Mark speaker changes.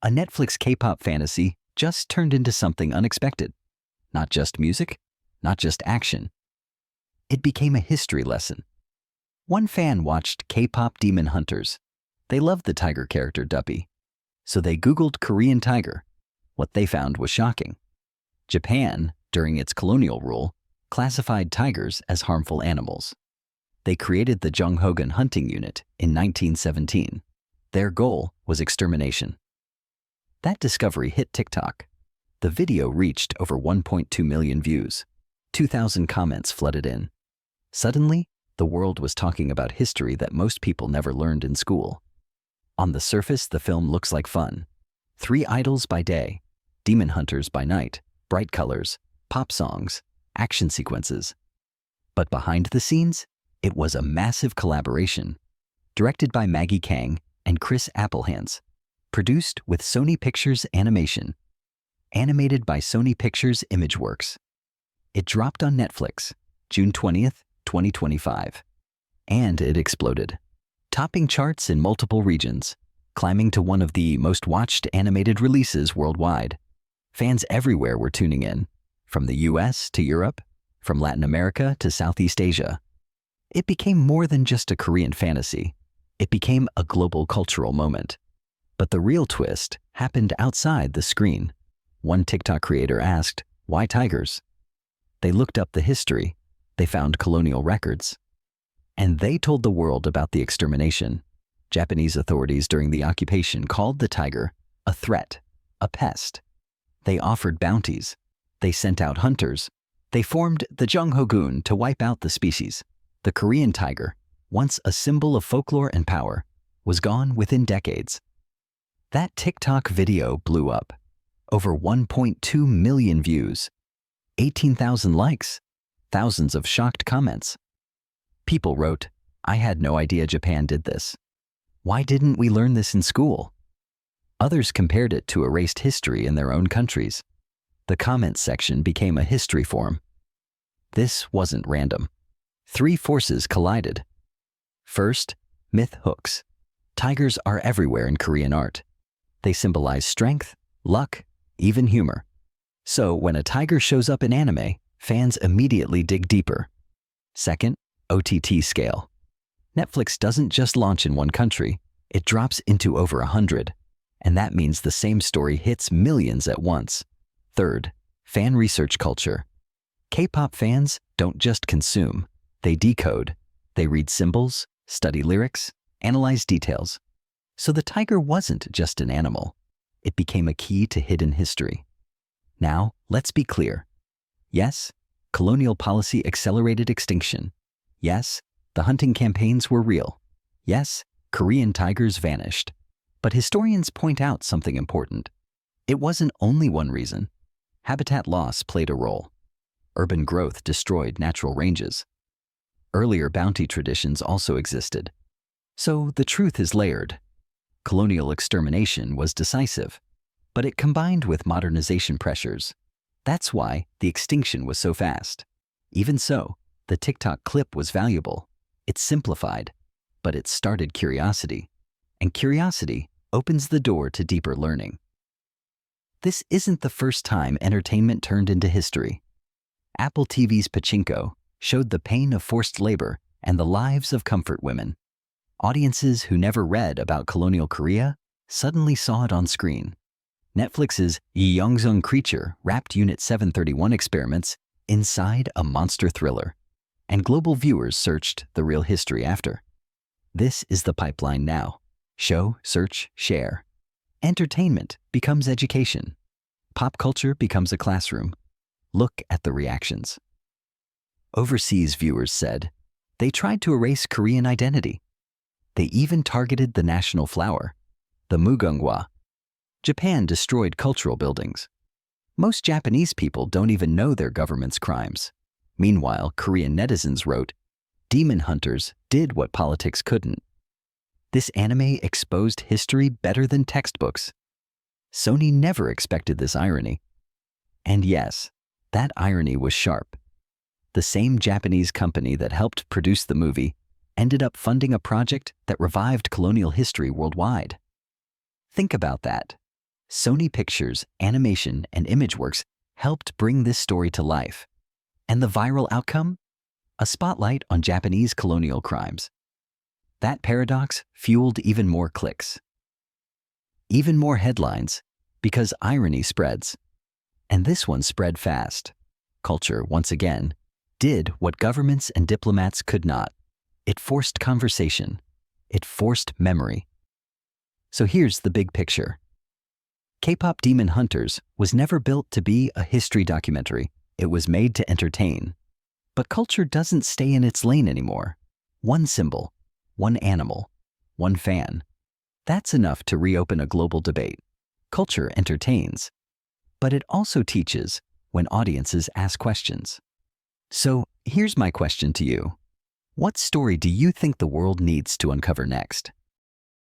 Speaker 1: A Netflix K-pop fantasy just turned into something unexpected. Not just music, not just action. It became a history lesson. One fan watched K-pop Demon Hunters. They loved the tiger character Duppy. So they Googled Korean tiger. What they found was shocking. Japan, during its colonial rule, classified tigers as harmful animals. They created the Gyeongseong hunting unit in 1917. Their goal was extermination. That discovery hit TikTok. The video reached over 1.2 million views. 2,000 comments flooded in. Suddenly, the world was talking about history that most people never learned in school. On the surface, the film looks like fun. 3 idols by day, demon hunters by night, bright colors, pop songs, action sequences. But behind the scenes, it was a massive collaboration. Directed by Maggie Kang and Chris Applehands. Produced with Sony Pictures Animation. Animated by Sony Pictures Imageworks. It dropped on Netflix, June 20th, 2025. And it exploded, topping charts in multiple regions, climbing to one of the most watched animated releases worldwide. Fans everywhere were tuning in, from the US to Europe, from Latin America to Southeast Asia. It became more than just a Korean fantasy. It became a global cultural moment. But the real twist happened outside the screen. One TikTok creator asked, "Why tigers?" They looked up the history. They found colonial records. And they told the world about the extermination. Japanese authorities during the occupation called the tiger a threat, a pest. They offered bounties. They sent out hunters. They formed the Gyeongseong to wipe out the species. The Korean tiger, once a symbol of folklore and power, was gone within decades. That TikTok video blew up. Over 1.2 million views, 18,000 likes, thousands of shocked comments. People wrote, "I had no idea Japan did this. Why didn't we learn this in school?" Others compared it to erased history in their own countries. The comments section became a history forum. This wasn't random. 3 forces collided. First, myth hooks. Tigers are everywhere in Korean art. They symbolize strength, luck, even humor. So when a tiger shows up in anime, fans immediately dig deeper. Second, OTT scale. Netflix doesn't just launch in one country, it drops into over 100. And that means the same story hits millions at once. Third, fan research culture. K-pop fans don't just consume, they decode. They read symbols, study lyrics, analyze details. So the tiger wasn't just an animal. It became a key to hidden history. Now, let's be clear. Yes, colonial policy accelerated extinction. Yes, the hunting campaigns were real. Yes, Korean tigers vanished. But historians point out something important. It wasn't only one reason. Habitat loss played a role. Urban growth destroyed natural ranges. Earlier bounty traditions also existed. So the truth is layered. Colonial extermination was decisive, but it combined with modernization pressures. That's why the extinction was so fast. Even so, the TikTok clip was valuable. It simplified, but it started curiosity. And curiosity opens the door to deeper learning. This isn't the first time entertainment turned into history. Apple TV's Pachinko showed the pain of forced labor and the lives of comfort women. Audiences who never read about colonial Korea suddenly saw it on screen. Netflix's Gyeongseong creature wrapped Unit 731 experiments inside a monster thriller, and global viewers searched the real history after. This is the pipeline now. Show, search, share. Entertainment becomes education. Pop culture becomes a classroom. Look at the reactions. Overseas viewers said, they tried to erase Korean identity. They even targeted the national flower, the mugunghwa. Japan destroyed cultural buildings. Most Japanese people don't even know their government's crimes. Meanwhile, Korean netizens wrote, "Demon hunters did what politics couldn't." This anime exposed history better than textbooks. Sony never expected this irony. And yes, that irony was sharp. The same Japanese company that helped produce the movie ended up funding a project that revived colonial history worldwide. Think about that. Sony Pictures' animation and ImageWorks helped bring this story to life. And the viral outcome? A spotlight on Japanese colonial crimes. That paradox fueled even more clicks. Even more headlines, because irony spreads. And this one spread fast. Culture, once again, did what governments and diplomats could not. It forced conversation. It forced memory. So here's the big picture. K-pop Demon Hunters was never built to be a history documentary. It was made to entertain. But culture doesn't stay in its lane anymore. One symbol, one animal, one fan. That's enough to reopen a global debate. Culture entertains, but it also teaches when audiences ask questions. So here's my question to you. What story do you think the world needs to uncover next?